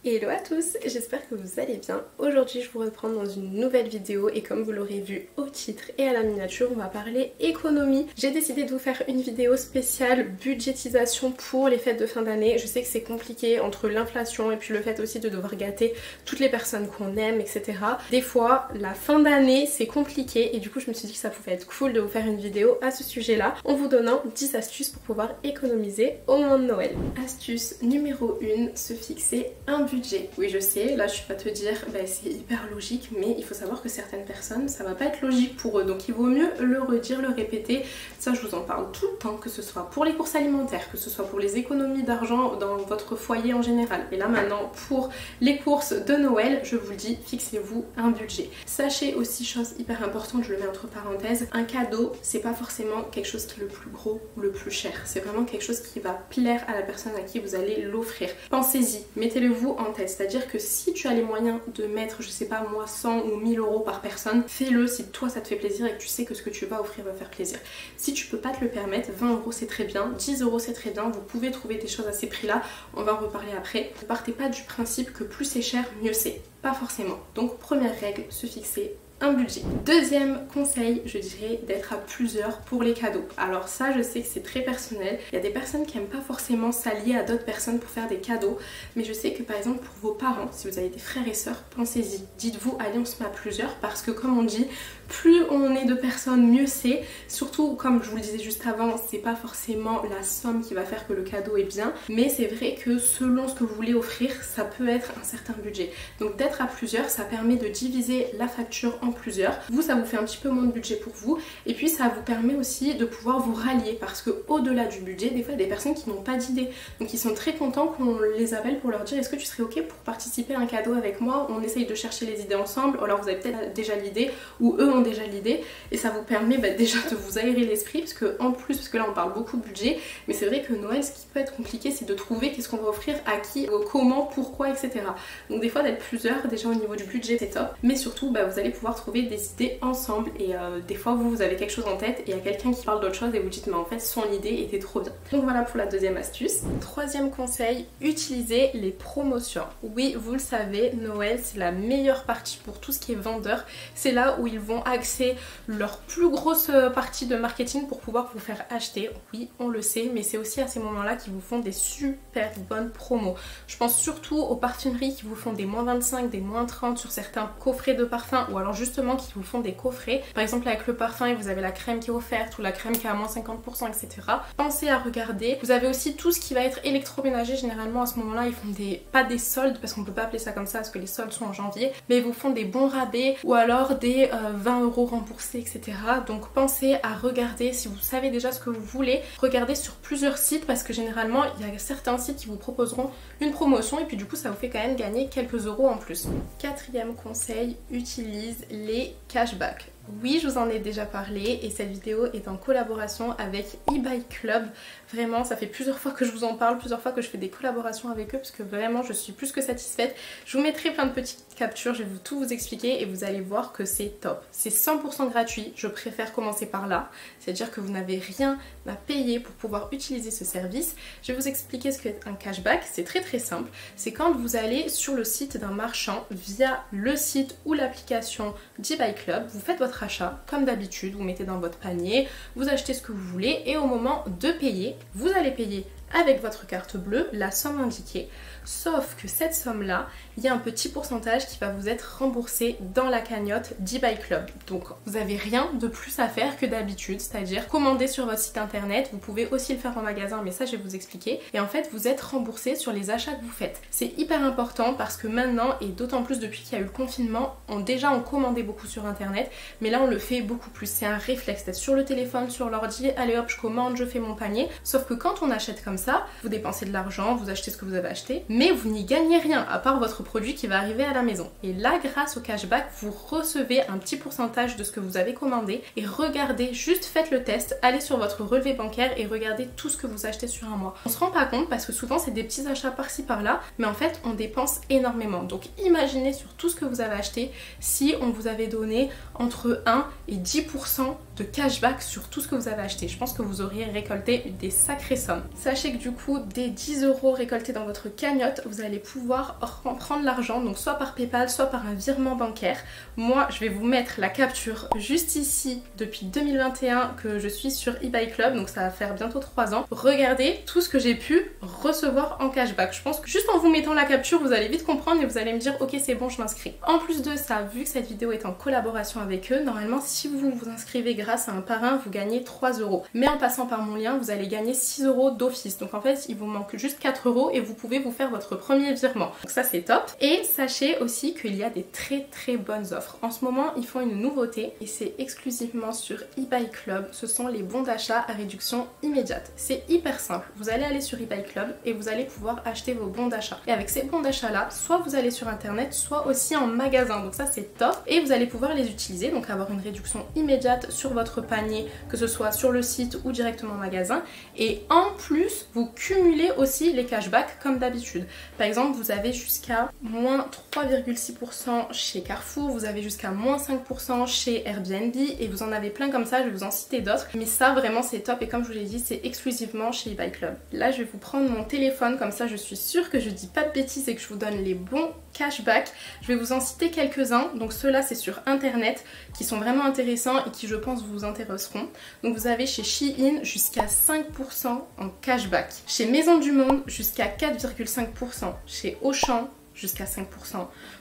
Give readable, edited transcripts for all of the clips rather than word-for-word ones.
Hello à tous, j'espère que vous allez bien. Aujourd'hui je vous reprends dans une nouvelle vidéo et comme vous l'aurez vu au titre et à la miniature, on va parler économie. J'ai décidé de vous faire une vidéo spéciale budgétisation pour les fêtes de fin d'année. Je sais que c'est compliqué entre l'inflation et puis le fait aussi de devoir gâter toutes les personnes qu'on aime, etc. Des fois, la fin d'année c'est compliqué et du coup je me suis dit que ça pouvait être cool de vous faire une vidéo à ce sujet-là en vous donnant 10 astuces pour pouvoir économiser au moment de Noël. Astuce numéro 1, se fixer un budget. Oui, je sais, là je vais pas te dire c'est hyper logique, mais il faut savoir que certaines personnes ça va pas être logique pour eux, donc il vaut mieux le redire, le répéter. Ça je vous en parle tout le temps, que ce soit pour les courses alimentaires, que ce soit pour les économies d'argent dans votre foyer en général. Et là maintenant pour les courses de Noël, je vous le dis, fixez-vous un budget. Sachez aussi, chose hyper importante, je le mets entre parenthèses, un cadeau c'est pas forcément quelque chose qui est le plus gros ou le plus cher, c'est vraiment quelque chose qui va plaire à la personne à qui vous allez l'offrir. Pensez-y, mettez-le vous en tête, c'est-à-dire que si tu as les moyens de mettre, je sais pas moi, 100 ou 1000 euros par personne, fais-le si toi ça te fait plaisir et que tu sais que ce que tu vas offrir va faire plaisir. Si tu peux pas te le permettre, 20 euros c'est très bien, 10 euros c'est très bien, vous pouvez trouver des choses à ces prix-là, on va en reparler après. Ne partez pas du principe que plus c'est cher, mieux c'est. Pas forcément. Donc première règle, se fixer un budget. Deuxième conseil, je dirais d'être à plusieurs pour les cadeaux. Alors ça, je sais que c'est très personnel. Il y a des personnes qui n'aiment pas forcément s'allier à d'autres personnes pour faire des cadeaux. Mais je sais que par exemple pour vos parents, si vous avez des frères et sœurs, pensez-y. Dites-vous, allez on se met à plusieurs parce que comme on dit, plus on est de personnes, mieux c'est. Surtout, comme je vous le disais juste avant, c'est pas forcément la somme qui va faire que le cadeau est bien. Mais c'est vrai que selon ce que vous voulez offrir, ça peut être un certain budget. Donc d'être à plusieurs, ça permet de diviser la facture en plusieurs. Vous, ça vous fait un petit peu moins de budget pour vous. Et puis ça vous permet aussi de pouvoir vous rallier. Parce que au-delà du budget, des fois il y a des personnes qui n'ont pas d'idée. Donc ils sont très contents qu'on les appelle pour leur dire est-ce que tu serais ok pour participer à un cadeau avec moi? On essaye de chercher les idées ensemble. Alors vous avez peut-être déjà l'idée ou eux ont déjà l'idée et ça vous permet déjà de vous aérer l'esprit parce que en plus, parce que là on parle beaucoup de budget, mais c'est vrai que Noël ce qui peut être compliqué c'est de trouver qu'est-ce qu'on va offrir à qui, comment, pourquoi, etc. Donc des fois d'être plusieurs déjà au niveau du budget c'est top, mais surtout vous allez pouvoir trouver des idées ensemble et des fois vous avez quelque chose en tête et il y a quelqu'un qui parle d'autre chose et vous dites mais en fait son idée était trop bien. Donc voilà pour la deuxième astuce. Troisième conseil, utilisez les promotions. Oui, vous le savez, Noël c'est la meilleure partie pour tout ce qui est vendeur, c'est là où ils vont axer leur plus grosse partie de marketing pour pouvoir vous faire acheter. Oui, on le sait, mais c'est aussi à ces moments-là qu'ils vous font des super bonnes promos. Je pense surtout aux parfumeries qui vous font des moins 25, des moins 30 sur certains coffrets de parfums ou alors justement qui vous font des coffrets. Par exemple avec le parfum, vous avez la crème qui est offerte ou la crème qui est à moins 50%, etc. Pensez à regarder. Vous avez aussi tout ce qui va être électroménager. Généralement à ce moment-là, ils font pas des soldes parce qu'on peut pas appeler ça comme ça parce que les soldes sont en janvier, mais ils vous font des bons rabais ou alors des 20 euros remboursés, etc. Donc pensez à regarder, si vous savez déjà ce que vous voulez, regardez sur plusieurs sites parce que généralement il y a certains sites qui vous proposeront une promotion et puis du coup ça vous fait quand même gagner quelques euros en plus. Quatrième conseil, utilise les cashbacks. Oui, je vous en ai déjà parlé et cette vidéo est en collaboration avec eBay Club. Vraiment, ça fait plusieurs fois que je vous en parle, plusieurs fois que je fais des collaborations avec eux parce que vraiment je suis plus que satisfaite. Je vous mettrai plein de petites captures, je vais tout vous expliquer et vous allez voir que c'est top. C'est 100% gratuit, je préfère commencer par là. C'est-à-dire que vous n'avez rien à payer pour pouvoir utiliser ce service. Je vais vous expliquer ce qu'est un cashback, c'est très simple. C'est quand vous allez sur le site d'un marchand via le site ou l'application d'eBay Club, vous faites votre achat comme d'habitude, vous mettez dans votre panier, vous achetez ce que vous voulez et au moment de payer, vous allez payer avec votre carte bleue la somme indiquée. Sauf que cette somme-là, il y a un petit pourcentage qui va vous être remboursé dans la cagnotte d'eBay Club. Donc vous n'avez rien de plus à faire que d'habitude, c'est-à-dire commander sur votre site internet, vous pouvez aussi le faire en magasin, mais ça je vais vous expliquer. Et en fait, vous êtes remboursé sur les achats que vous faites. C'est hyper important parce que maintenant, et d'autant plus depuis qu'il y a eu le confinement, on commandait beaucoup sur internet, mais là on le fait beaucoup plus. C'est un réflexe d'être sur le téléphone, sur l'ordi, allez hop, je commande, je fais mon panier. Sauf que quand on achète comme ça, vous dépensez de l'argent, vous achetez ce que vous avez acheté, mais vous n'y gagnez rien à part votre produit qui va arriver à la maison. Et là, grâce au cashback, vous recevez un petit pourcentage de ce que vous avez commandé et regardez, juste faites le test, allez sur votre relevé bancaire et regardez tout ce que vous achetez sur un mois. On se rend pas compte parce que souvent c'est des petits achats par-ci par-là, mais en fait on dépense énormément. Donc imaginez sur tout ce que vous avez acheté si on vous avait donné entre 1 et 10% de cashback sur tout ce que vous avez acheté. Je pense que vous auriez récolté des sacrées sommes. Sachez que du coup, des 10 € récoltés dans votre cagnotte, vous allez pouvoir prendre l'argent, donc soit par PayPal, soit par un virement bancaire. Moi, je vais vous mettre la capture juste ici depuis 2021 que je suis sur eBay Club, donc ça va faire bientôt 3 ans. Regardez tout ce que j'ai pu recevoir en cashback. Je pense que juste en vous mettant la capture, vous allez vite comprendre et vous allez me dire ok c'est bon, je m'inscris. En plus de ça, vu que cette vidéo est en collaboration avec eux, normalement si vous vous inscrivez grâce à un parrain, vous gagnez 3 €. Mais en passant par mon lien, vous allez gagner 6 € d'office. Donc en fait, il vous manque juste 4 € et vous pouvez vous faire votre premier virement. Donc ça c'est top. Et sachez aussi qu'il y a des très bonnes offres. En ce moment, ils font une nouveauté et c'est exclusivement sur eBay Club. Ce sont les bons d'achat à réduction immédiate. C'est hyper simple. Vous allez aller sur eBay Club et vous allez pouvoir acheter vos bons d'achat. Et avec ces bons d'achat là, soit vous allez sur internet, soit aussi en magasin. Donc ça c'est top. Et vous allez pouvoir les utiliser, donc avoir une réduction immédiate sur votre panier, que ce soit sur le site ou directement en magasin. Et en plus, vous cumulez aussi les cashbacks comme d'habitude. Par exemple, vous avez jusqu'à moins 3,6% chez Carrefour, vous avez jusqu'à moins 5% chez Airbnb et vous en avez plein comme ça, je vais vous en citer d'autres. Mais ça vraiment c'est top et comme je vous l'ai dit, c'est exclusivement chez eBay Club. Là je vais vous prendre mon téléphone, comme ça je suis sûre que je dis pas de bêtises et que je vous donne les bons cashbacks. Je vais vous en citer quelques-uns, donc ceux-là c'est sur internet qui sont vraiment intéressants et qui je pense vous intéresseront. Donc vous avez chez Shein jusqu'à 5% en cashback, chez Maison du Monde jusqu'à 4,5%, chez Auchan jusqu'à 5%,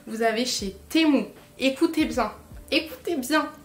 vous avez chez Temu, écoutez bien,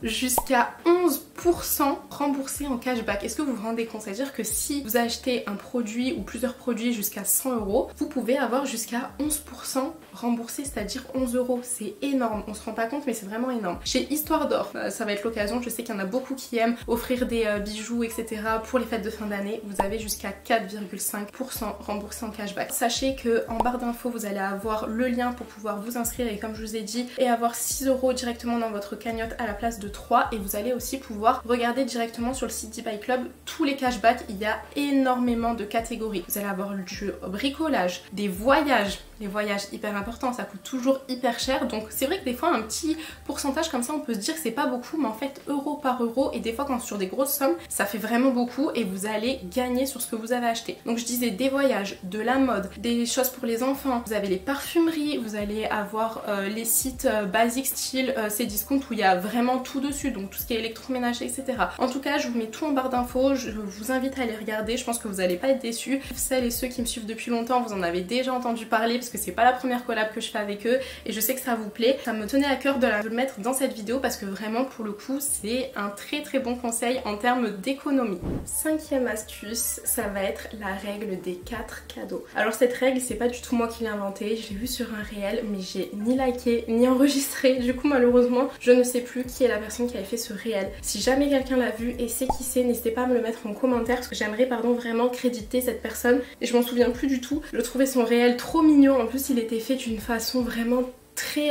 jusqu'à 11% remboursé en cashback. Est-ce que vous vous rendez compte? C'est-à-dire que si vous achetez un produit ou plusieurs produits jusqu'à 100 €, vous pouvez avoir jusqu'à 11% remboursé, c'est-à-dire 11 €. C'est énorme, on se rend pas compte mais c'est vraiment énorme. Chez Histoire d'Or, ça va être l'occasion, je sais qu'il y en a beaucoup qui aiment offrir des bijoux etc. pour les fêtes de fin d'année, vous avez jusqu'à 4,5% remboursé en cashback. Sachez que en barre d'infos vous allez avoir le lien pour pouvoir vous inscrire et comme je vous ai dit, et avoir 6 € directement dans votre cagnotte à la place de 3, et vous allez aussi pouvoir regarder directement sur le site d'eBay Club tous les cashbacks. Il y a énormément de catégories. Vous allez avoir du bricolage, des voyages, les voyages hyper importants, ça coûte toujours hyper cher, donc c'est vrai que des fois un petit pourcentage comme ça on peut se dire que c'est pas beaucoup, mais en fait euro par euro, et des fois quand sur des grosses sommes ça fait vraiment beaucoup et vous allez gagner sur ce que vous avez acheté. Donc je disais des voyages, de la mode, des choses pour les enfants, vous avez les parfumeries, vous allez avoir les sites basiques style Cdiscount où il y a vraiment tout dessus, donc tout ce qui est électroménager etc. En tout cas je vous mets tout en barre d'infos, je vous invite à les regarder, je pense que vous allez pas être déçus. Celles et ceux qui me suivent depuis longtemps, vous en avez déjà entendu parler parce que c'est pas la première collab que je fais avec eux et je sais que ça vous plaît. Ça me tenait à cœur de le mettre dans cette vidéo parce que vraiment pour le coup c'est un très bon conseil en termes d'économie. Cinquième astuce, ça va être la règle des 4 cadeaux. Alors cette règle c'est pas du tout moi qui l'ai inventée, je l'ai vue sur un réel mais j'ai ni liké ni enregistré, du coup malheureusement je ne sais plus qui est la personne qui avait fait ce réel. Si jamais quelqu'un l'a vu et sait qui c'est, n'hésitez pas à me le mettre en commentaire parce que j'aimerais vraiment créditer cette personne et je m'en souviens plus du tout. Je trouvais son réel trop mignon, en plus il était fait d'une façon vraiment très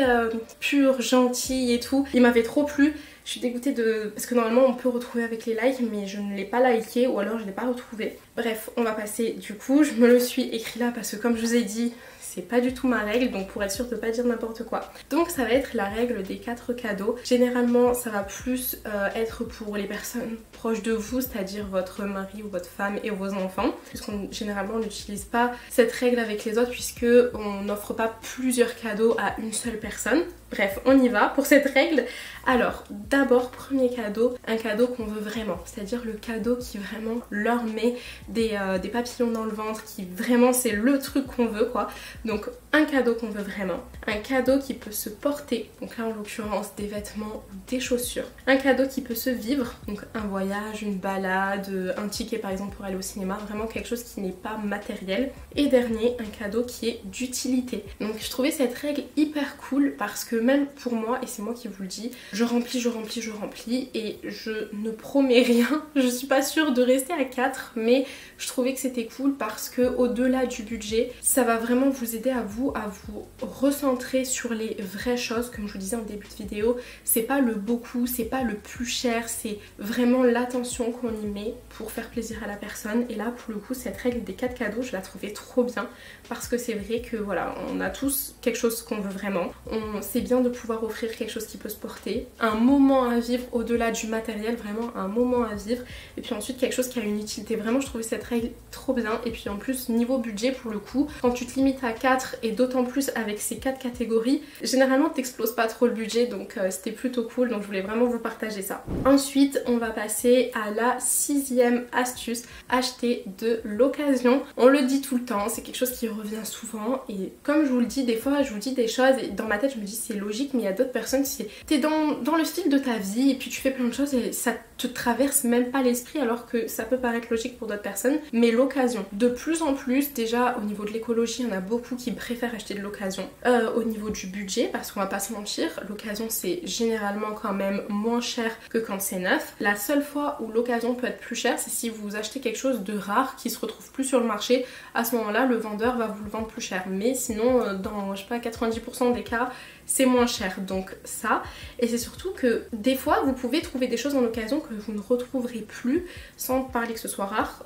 pure, gentille et tout. Il m'avait trop plu. Je suis dégoûtée parce que normalement on peut retrouver avec les likes mais je ne l'ai pas liké ou alors je ne l'ai pas retrouvé. Bref, on va passer du coup, je me le suis écrit là parce que comme je vous ai dit, c'est pas du tout ma règle, donc pour être sûre de pas dire n'importe quoi. Donc ça va être la règle des 4 cadeaux. Généralement ça va plus être pour les personnes proches de vous, c'est-à-dire votre mari ou votre femme et vos enfants. Puisqu'on généralement on n'utilise pas cette règle avec les autres puisque on n'offre pas plusieurs cadeaux à une seule personne. Bref, on y va pour cette règle. Alors, d'abord, premier cadeau, un cadeau qu'on veut vraiment. C'est-à-dire le cadeau qui vraiment leur met des papillons dans le ventre, qui vraiment c'est le truc qu'on veut quoi. Donc un cadeau qu'on veut vraiment. Un cadeau qui peut se porter, donc là en l'occurrence des vêtements ou des chaussures. Un cadeau qui peut se vivre, donc un voyage, une balade, un ticket par exemple pour aller au cinéma. Vraiment quelque chose qui n'est pas matériel. Et dernier, un cadeau qui est d'utilité. Donc je trouvais cette règle hyper cool parce que même pour moi, et c'est moi qui vous le dis, je remplis et je ne promets rien. Je suis pas sûre de rester à 4 mais je trouvais que c'était cool parce que au-delà du budget, ça va vraiment vous vous aider à vous recentrer sur les vraies choses. Comme je vous disais en début de vidéo, c'est pas le beaucoup, c'est pas le plus cher, c'est vraiment l'attention qu'on y met pour faire plaisir à la personne. Et là pour le coup cette règle des 4 cadeaux, je la trouvais trop bien parce que c'est vrai que voilà, on a tous quelque chose qu'on veut vraiment. C'est bien de pouvoir offrir quelque chose qui peut se porter, un moment à vivre au-delà du matériel, vraiment un moment à vivre, et puis ensuite quelque chose qui a une utilité. Vraiment je trouvais cette règle trop bien. Et puis en plus niveau budget pour le coup, quand tu te limites à 4 et d'autant plus avec ces 4 catégories, généralement t'exploses pas trop le budget, donc c'était plutôt cool, donc je voulais vraiment vous partager ça. Ensuite on va passer à la 6e astuce, acheter de l'occasion. On le dit tout le temps, c'est quelque chose qui revient souvent, et comme je vous le dis, des fois je vous dis des choses et dans ma tête je me dis c'est logique, mais il y a d'autres personnes, t'es dans le fil de ta vie et puis tu fais plein de choses et ça te traverse même pas l'esprit, alors que ça peut paraître logique pour d'autres personnes. Mais l'occasion, de plus en plus, déjà au niveau de l'écologie, il y en a beaucoup qui préfèrent acheter de l'occasion. Au niveau du budget, parce qu'on va pas se mentir, l'occasion c'est généralement quand même moins cher que quand c'est neuf. La seule fois où l'occasion peut être plus chère, c'est si vous achetez quelque chose de rare qui se retrouve plus sur le marché. À ce moment là le vendeur va vous le vendre plus cher, mais sinon dans je sais pas 90% des cas c'est moins cher, donc ça. Et c'est surtout que des fois vous pouvez trouver des choses en occasion que vous ne retrouverez plus, sans parler que ce soit rare,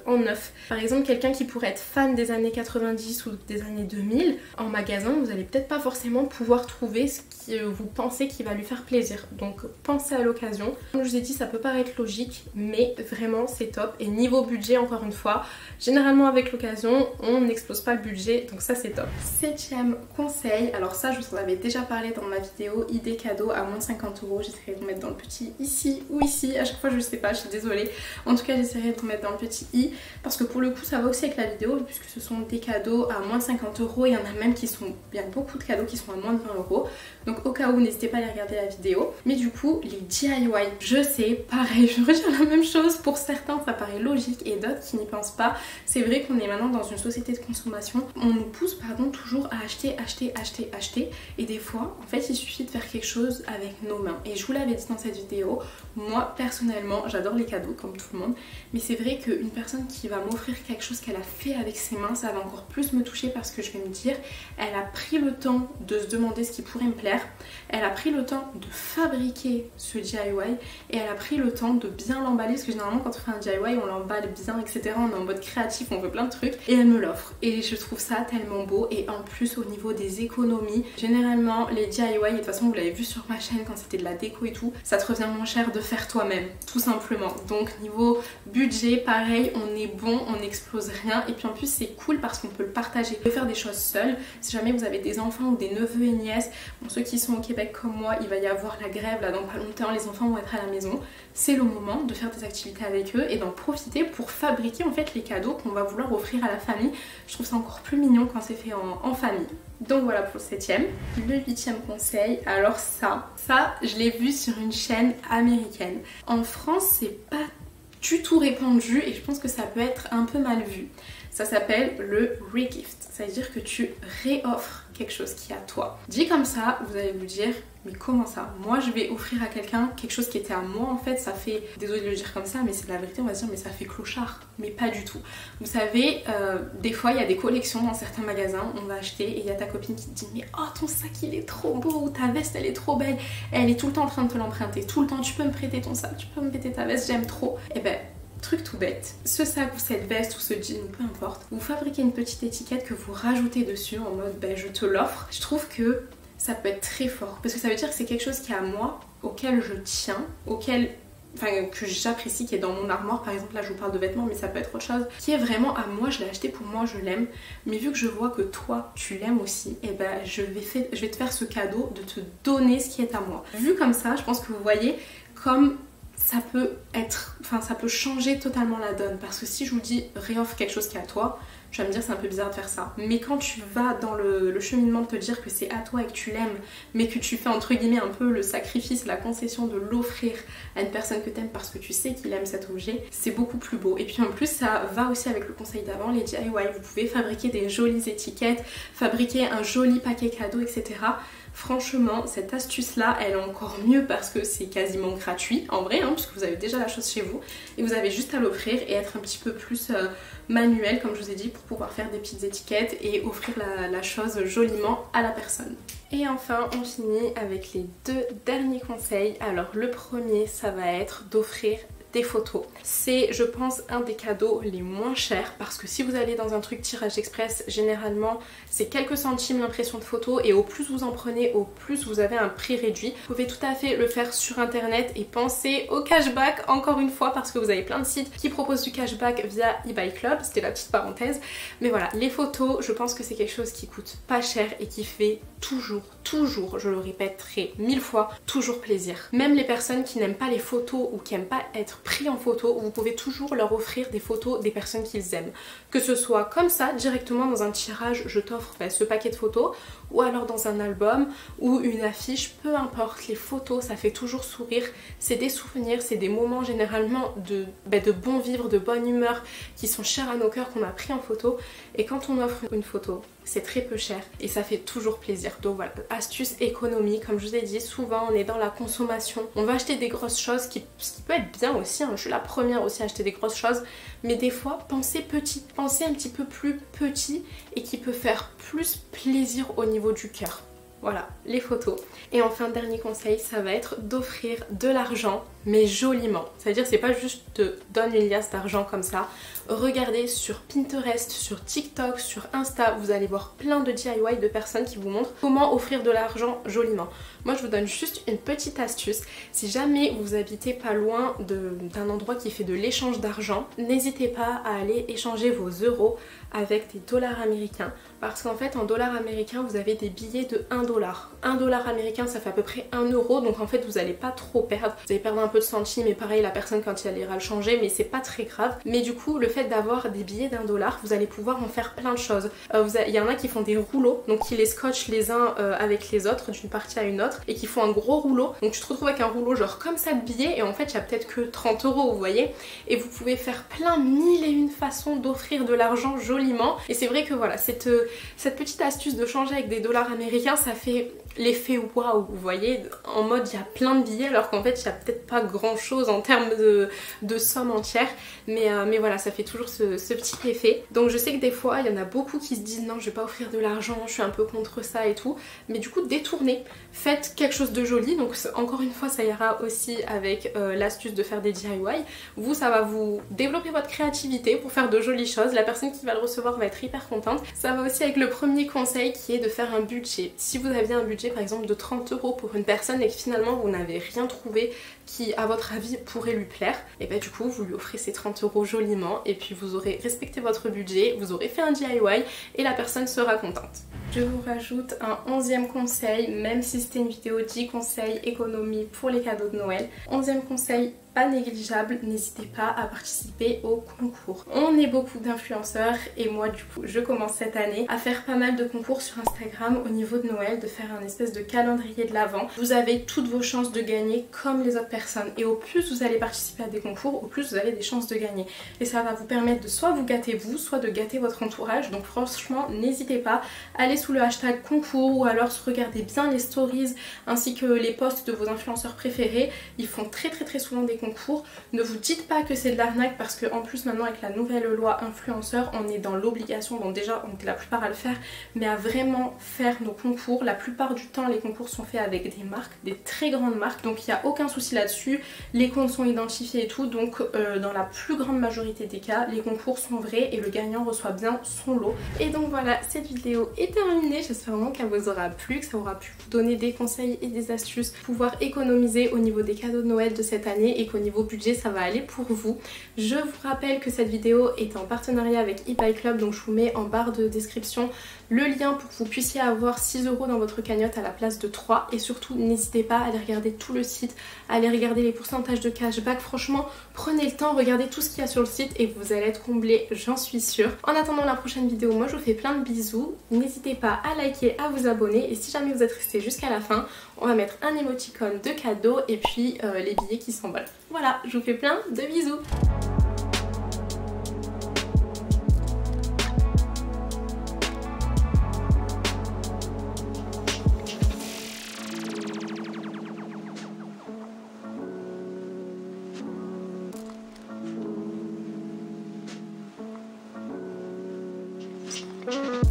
en neuf. Par exemple quelqu'un qui pourrait être fan des années 90 ou des années 2000, en magasin vous allez peut-être pas forcément pouvoir trouver ce que vous pensez qui va lui faire plaisir, donc pensez à l'occasion. Comme je vous ai dit, ça peut paraître logique, mais vraiment c'est top. Et niveau budget, encore une fois, généralement avec l'occasion on n'explose pas le budget, donc ça c'est top. 7e conseil, alors ça je vous en avais déjà parlé dans ma vidéo idée cadeau à moins de 50 €. J'essaierai de vous mettre dans le petit ici ou ici, à chaque fois je sais pas, je suis désolée. En tout cas j'essaierai de vous mettre dans le petit i, parce que pour le coup ça va aussi avec la vidéo, puisque ce sont des cadeaux à moins de 50 €. Il y en a même qui sont, il y a beaucoup de cadeaux qui sont à moins de 20 €. Donc au cas où, n'hésitez pas à aller regarder la vidéo. Mais du coup les DIY, je sais, pareil, je redis la même chose. Pour certains ça paraît logique et d'autres qui n'y pensent pas. C'est vrai qu'on est maintenant dans une société de consommation, on nous pousse toujours à acheter. Et des fois, en fait, il suffit de faire quelque chose avec nos mains. Et je vous l'avais dit dans cette vidéo, moi personnellement, j'adore les cadeaux comme tout le monde. Mais c'est vrai qu'une personne qui va m'offrir quelque chose qu'elle a fait avec ses mains, ça va encore plus me toucher, parce que je vais me dire, elle a pris le temps de se demander ce qui pourrait me plaire. Elle a pris le temps de fabriquer ce DIY et elle a pris le temps de bien l'emballer, parce que généralement quand on fait un DIY on l'emballe bien, etc. On est en mode créatif, on veut plein de trucs, et elle me l'offre. Et je trouve ça tellement beau. Et en plus au niveau des économies, généralement les DIY, et de toute façon vous l'avez vu sur ma chaîne quand c'était de la déco et tout, ça te revient moins cher de faire toi-même, tout simplement. Donc niveau budget, pareil, on est bon, on n'explose rien. Et puis en plus c'est cool parce qu'on peut le partager. Vous pouvez faire des choses seules. Si jamais vous avez des enfants ou des neveux et nièces, bon, ceux qui sont au Québec comme moi, il va y avoir la grève là dans pas longtemps, les enfants vont être à la maison. C'est le moment de faire des activités avec eux et d'en profiter pour fabriquer en fait les cadeaux qu'on va vouloir offrir à la famille. Je trouve ça encore plus mignon quand c'est fait en famille. Donc voilà pour le 7e. Le 8e conseil, alors ça je l'ai vu sur une chaîne américaine. En France c'est pas du tout répandu et je pense que ça peut être un peu mal vu. Ça s'appelle le regift, ça veut dire que tu réoffres quelque chose qui est à toi. Dit comme ça, vous allez vous dire, mais comment ça? Moi je vais offrir à quelqu'un quelque chose qui était à moi, en fait ça fait, désolée de le dire comme ça, mais c'est la vérité, on va se dire, mais ça fait clochard. Mais pas du tout. Vous savez, des fois il y a des collections dans certains magasins, on va acheter et il y a ta copine qui te dit, mais oh ton sac il est trop beau, ou ta veste elle est trop belle, et elle est tout le temps en train de te l'emprunter, tout le temps, tu peux me prêter ton sac, tu peux me prêter ta veste, j'aime trop. Et ben truc tout bête, ce sac ou cette veste ou ce jean, peu importe, vous fabriquez une petite étiquette que vous rajoutez dessus en mode ben je te l'offre. Je trouve que ça peut être très fort parce que ça veut dire que c'est quelque chose qui est à moi, auquel je tiens, que j'apprécie, qui est dans mon armoire. Par exemple là je vous parle de vêtements, mais ça peut être autre chose qui est vraiment à moi, je l'ai acheté pour moi, je l'aime, mais vu que je vois que toi tu l'aimes aussi, et ben je vais te faire ce cadeau de te donner ce qui est à moi. Vu comme ça, je pense que vous voyez comme ça peut être, ça peut changer totalement la donne, parce que si je vous dis réoffre quelque chose qui est à toi, tu vas me dire c'est un peu bizarre de faire ça, mais quand tu vas dans le cheminement de te dire que c'est à toi et que tu l'aimes, mais que tu fais entre guillemets un peu le sacrifice, la concession de l'offrir à une personne que tu aimes parce que tu sais qu'il aime cet objet, c'est beaucoup plus beau. Et puis en plus ça va aussi avec le conseil d'avant, les DIY, vous pouvez fabriquer des jolies étiquettes, fabriquer un joli paquet cadeau, etc. Franchement, cette astuce-là, elle est encore mieux parce que c'est quasiment gratuit, en vrai, hein, puisque vous avez déjà la chose chez vous. Et vous avez juste à l'offrir et être un petit peu plus manuel, comme je vous ai dit, pour pouvoir faire des petites étiquettes et offrir la chose joliment à la personne. Et enfin, on finit avec les 2 derniers conseils. Alors le premier, ça va être d'offrir des photos. C'est, je pense, un des cadeaux les moins chers parce que si vous allez dans un truc tirage express, généralement c'est quelques centimes l'impression de photo et au plus vous en prenez, au plus vous avez un prix réduit. Vous pouvez tout à fait le faire sur internet et pensez au cashback encore une fois parce que vous avez plein de sites qui proposent du cashback via eBay Club, c'était la petite parenthèse. Mais voilà, les photos, je pense que c'est quelque chose qui coûte pas cher et qui fait toujours, je le répéterai 1000 fois, toujours plaisir. Même les personnes qui n'aiment pas les photos ou qui n'aiment pas être pris en photo, vous pouvez toujours leur offrir des photos des personnes qu'ils aiment. Que ce soit comme ça, directement dans un tirage, je t'offre ce paquet de photos, ou alors dans un album ou une affiche, peu importe, les photos ça fait toujours sourire, c'est des souvenirs, c'est des moments généralement de bon vivre, de bonne humeur qui sont chers à nos cœurs qu'on a pris en photo et quand on offre une photo, c'est très peu cher et ça fait toujours plaisir. Donc voilà, astuce économie, comme je vous ai dit, souvent on est dans la consommation, on va acheter des grosses choses, ce qui peut être bien aussi, hein. Je suis la première aussi à acheter des grosses choses, mais des fois pensez petit, pensez un petit peu plus petit et qui peut faire plus plaisir au niveau du cœur. Voilà, les photos. Et enfin, dernier conseil, ça va être d'offrir de l'argent, mais joliment. C'est-à-dire, c'est pas juste te donne une liasse d'argent comme ça. Regardez sur Pinterest, sur TikTok, sur Insta, vous allez voir plein de DIY de personnes qui vous montrent comment offrir de l'argent joliment. Moi, je vous donne juste une petite astuce. Si jamais vous habitez pas loin d'un endroit qui fait de l'échange d'argent, n'hésitez pas à aller échanger vos euros avec des dollars américains. Parce qu'en fait, en dollars américains, vous avez des billets de 1 dollar. 1 dollar américain, ça fait à peu près 1 euro. Donc en fait, vous n'allez pas trop perdre. Vous allez perdre un peu de centimes et pareil, la personne quand elle ira le changer, mais c'est pas très grave. Mais du coup, le fait d'avoir des billets d'1 dollar, vous allez pouvoir en faire plein de choses. Il y en a qui font des rouleaux, donc qui les scotchent les uns avec les autres, d'une partie à une autre, et qui font un gros rouleau. Donc tu te retrouves avec un rouleau genre comme ça de billets, et en fait, il n'y a peut-être que 30 euros, vous voyez. Et vous pouvez faire plein, 1001 façons d'offrir de l'argent joliment. Et c'est vrai que voilà, cette petite astuce de changer avec des dollars américains, ça fait l'effet waouh, vous voyez, en mode il y a plein de billets alors qu'en fait il n'y a peut-être pas grand chose en termes de somme entière, mais voilà, ça fait toujours ce petit effet. Donc je sais que des fois il y en a beaucoup qui se disent non, je vais pas offrir de l'argent, je suis un peu contre ça et tout, mais du coup détournez, faites quelque chose de joli. Donc encore une fois, ça ira aussi avec l'astuce de faire des DIY. Vous, ça va vous développer votre créativité pour faire de jolies choses, la personne qui va le recevoir va être hyper contente. Ça va aussi avec le premier conseil qui est de faire un budget. Si vous aviez un budget par exemple de 30 euros pour une personne et que finalement vous n'avez rien trouvé qui à votre avis pourrait lui plaire, et bien du coup vous lui offrez ces 30 euros joliment et puis vous aurez respecté votre budget, vous aurez fait un DIY et la personne sera contente. Je vous rajoute un 11e conseil, même si c'était une vidéo 10 conseils économie pour les cadeaux de Noël. 11e conseil, pas négligeable, n'hésitez pas à participer au concours. On est beaucoup d'influenceurs et moi du coup je commence cette année à faire pas mal de concours sur Instagram au niveau de Noël, de faire un espèce de calendrier de l'Avent. Vous avez toutes vos chances de gagner comme les autres personnes et au plus vous allez participer à des concours, au plus vous avez des chances de gagner. Et ça va vous permettre de soit vous gâter vous, soit de gâter votre entourage. Donc franchement n'hésitez pas, allez sous le hashtag concours ou alors regardez bien les stories ainsi que les posts de vos influenceurs préférés. Ils font très souvent des concours. Ne vous dites pas que c'est de l'arnaque parce qu'en plus maintenant avec la nouvelle loi influenceur on est dans l'obligation, donc déjà on est la plupart à le faire, mais à vraiment faire nos concours. La plupart du temps les concours sont faits avec des marques, des très grandes marques, donc il n'y a aucun souci là-dessus, les comptes sont identifiés et tout, donc dans la plus grande majorité des cas les concours sont vrais et le gagnant reçoit bien son lot. Et donc voilà, cette vidéo est terminée, j'espère vraiment qu'elle vous aura plu, que ça aura pu vous donner des conseils et des astuces pour pouvoir économiser au niveau des cadeaux de Noël de cette année et qu'au niveau budget ça va aller pour vous. Je vous rappelle que cette vidéo est en partenariat avec eBay Club, donc je vous mets en barre de description le lien pour que vous puissiez avoir 6 euros dans votre cagnotte à la place de 3, et surtout n'hésitez pas à aller regarder tout le site, à aller regarder les pourcentages de cashback. Franchement prenez le temps, regardez tout ce qu'il y a sur le site et vous allez être comblés, j'en suis sûre. En attendant la prochaine vidéo, moi je vous fais plein de bisous, n'hésitez pas à liker, à vous abonner, et si jamais vous êtes resté jusqu'à la fin, on va mettre un émoticône de cadeau et puis les billets qui s'envolent. Voilà, je vous fais plein de bisous.